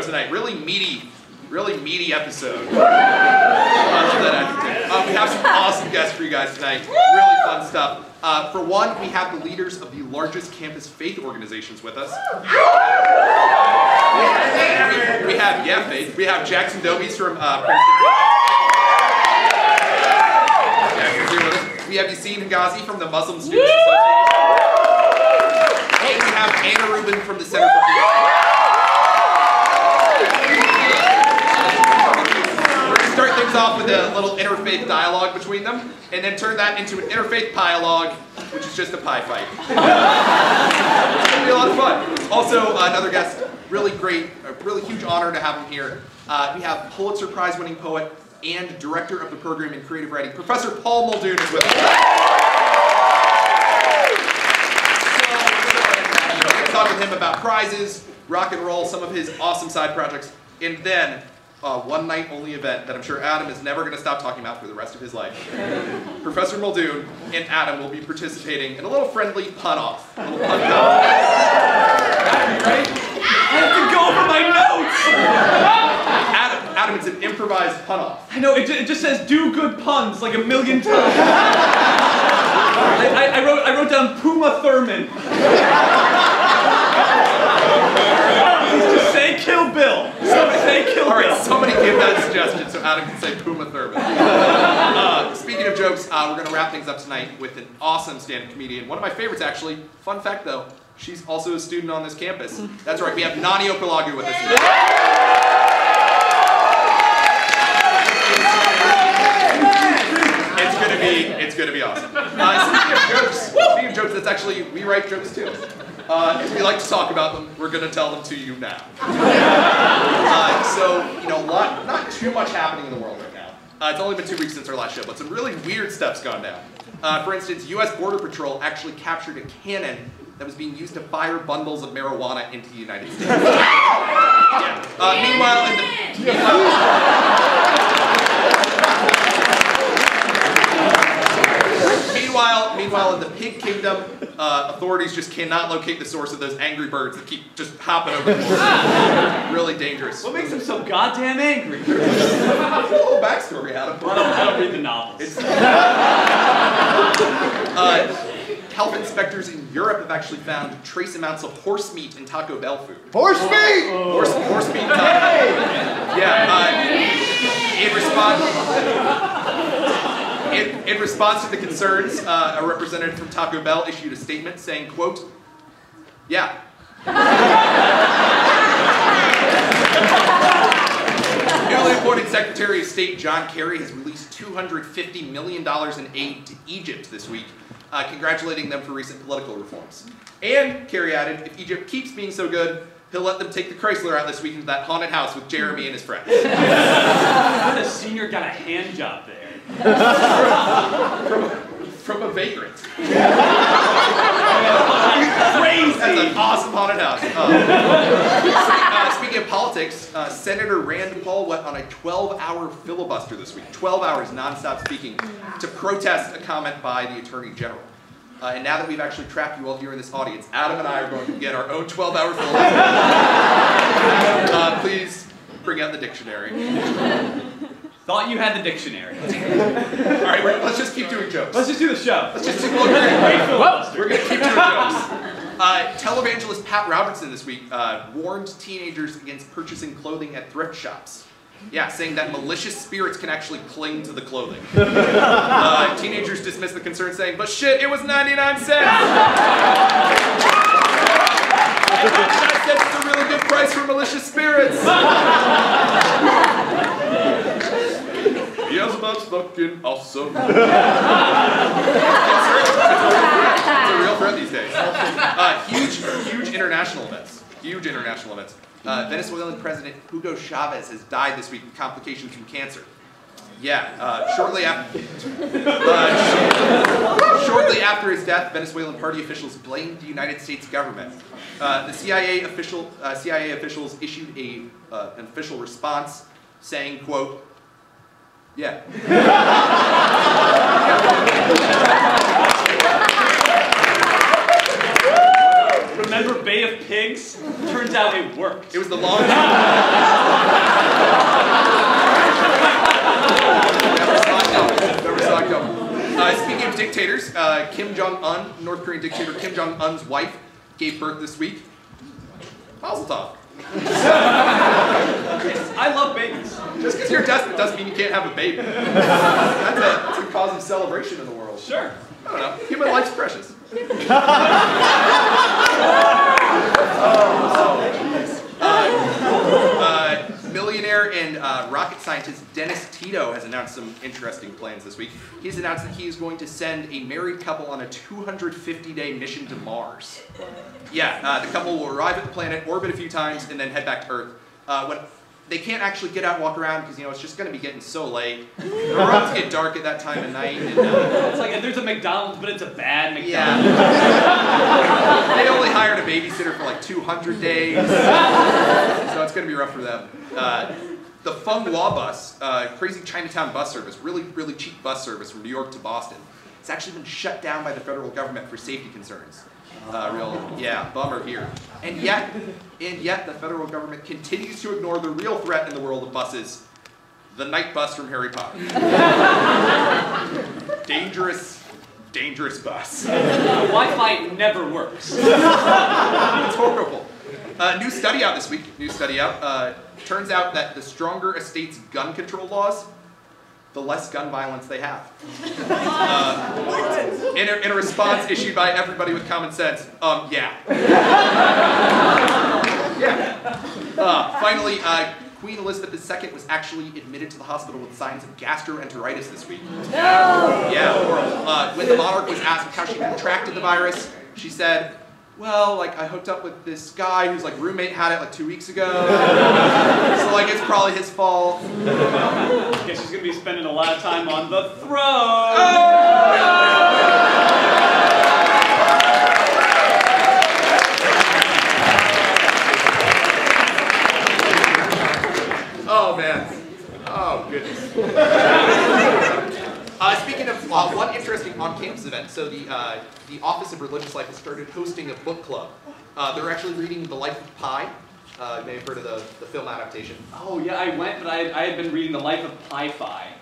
tonight. Really meaty episode. I love that adjective. We have some awesome guests for you guys tonight. Really fun stuff. For one, we have the leaders of the largest campus faith organizations with us. We have Jackson Dobies from Princeton. We have Yassine Higazi from the Muslim Students Association. And we have Anna Rubin from the Center for We're going to start things off with a little interfaith dialogue between them, and then turn that into an interfaith dialogue, which is just a pie fight. It's going to be a lot of fun. Also, another guest, really great, a really huge honor to have him here. We have Pulitzer Prize-winning poet and director of the program in creative writing, Professor Paul Muldoon is with us. So, we're going to talk with him about prizes, rock and roll, some of his awesome side projects, and then a one-night-only event that I'm sure Adam is never going to stop talking about for the rest of his life. Professor Muldoon and Adam will be participating in a little friendly pun-off. A little pun Adam, you ready? I have to go over my notes! Adam, it's an improvised pun-off. I know, it just says do good puns like a million times. I wrote down Puma Thurman. Just say Kill Bill. Say Kill Bill. All right, somebody give that suggestion so Adam can say Puma Thurman. Speaking of jokes, we're going to wrap things up tonight with an awesome stand-up comedian. One of my favorites, actually. Fun fact, though, she's also a student on this campus. That's right, we have Nani Okalagu with us today. It's gonna be awesome. Speaking of jokes, that's actually, we write jokes too. If we like to talk about them, we're gonna tell them to you now. So, you know, not too much happening in the world right now. It's only been 2 weeks since our last show, but some really weird stuff's gone down. For instance, U.S. Border Patrol actually captured a cannon that was being used to fire bundles of marijuana into the United States. Meanwhile, in the pig kingdom, authorities just cannot locate the source of those angry birds that keep just hopping over the border. Really dangerous. What makes them so goddamn angry? It's a little backstory, Adam. I don't read the novels. Health inspectors in Europe have actually found trace amounts of horse meat in Taco Bell food. Horse meat! Horse meat in Taco Bell. Yeah. In response to the concerns, a representative from Taco Bell issued a statement saying, quote, yeah. Newly appointed Secretary of State John Kerry has released $250 million in aid to Egypt this week, congratulating them for recent political reforms. And Kerry added, if Egypt keeps being so good, he'll let them take the Chrysler out this week into that haunted house with Jeremy and his friends. The senior got a hand job there. From a vagrant. Crazy! That's an awesome haunted house. Speaking of politics, Senator Rand Paul went on a 12-hour filibuster this week. 12 hours non-stop speaking to protest a comment by the Attorney General. And now that we've actually trapped you all here in this audience, Adam and I are going to get our own 12-hour filibuster. Please bring out the dictionary. Thought you had the dictionary. All right, let's just keep doing jokes. Let's just do the show. Let's just We're going to keep doing jokes. Televangelist Pat Robertson this week warned teenagers against purchasing clothing at thrift shops. Yeah, saying that malicious spirits can actually cling to the clothing. Teenagers dismissed the concern, saying, but shit, it was 99 cents! And 99 cents is a really good price for malicious spirits! Beelzebub's fucking awesome. It's a real threat these days. Huge international events. Huge international events. Venezuelan President Hugo Chavez has died this week with complications from cancer. Yeah, shortly after his death, Venezuelan party officials blamed the United States government. The CIA officials issued an official response saying, quote, yeah. Remember Bay of Pigs? Turns out it worked. It was the longest. dictators, Kim Jong-un, North Korean dictator Kim Jong-un's wife, gave birth this week. Mazel tov. I love babies. Just because you're desperate doesn't mean you can't have a baby. That's a cause of celebration in the world. Sure. I don't know. Human life's precious. Millionaire and rocket scientist Dennis Tito has announced some interesting plans this week. He's announced that he is going to send a married couple on a 250-day mission to Mars. Yeah, the couple will arrive at the planet, orbit a few times, and then head back to Earth. When they can't actually get out and walk around because, it's just going to be getting so late. The roads get dark at that time of night. And, it's like there's a McDonald's, but it's a bad McDonald's. Yeah. They only hired a babysitter for like 200 days. So it's going to be rough for them. The Feng Hua bus, crazy Chinatown bus service, really, really cheap bus service from New York to Boston. It's actually been shut down by the federal government for safety concerns. Bummer here. And yet, the federal government continues to ignore the real threat in the world of buses, the night bus from Harry Potter. Dangerous, dangerous bus. Wi-Fi never works. It's horrible. New study out this week. Turns out that the stronger a state's gun control laws, the less gun violence they have. In a response issued by everybody with common sense, yeah. Finally, Queen Elizabeth II was actually admitted to the hospital with signs of gastroenteritis this week. When the monarch was asked how she contracted the virus, she said, well, I hooked up with this guy whose roommate had it 2 weeks ago. So it's probably his fault. Guess she's gonna be spending a lot of time on the throne. Oh man. Oh goodness. Speaking of one interesting on-campus event, so the Office of Religious Life has started hosting a book club. They're actually reading The Life of Pi. You may have heard of the film adaptation. Oh yeah, I went, but I had been reading The Life of Pi-Fi.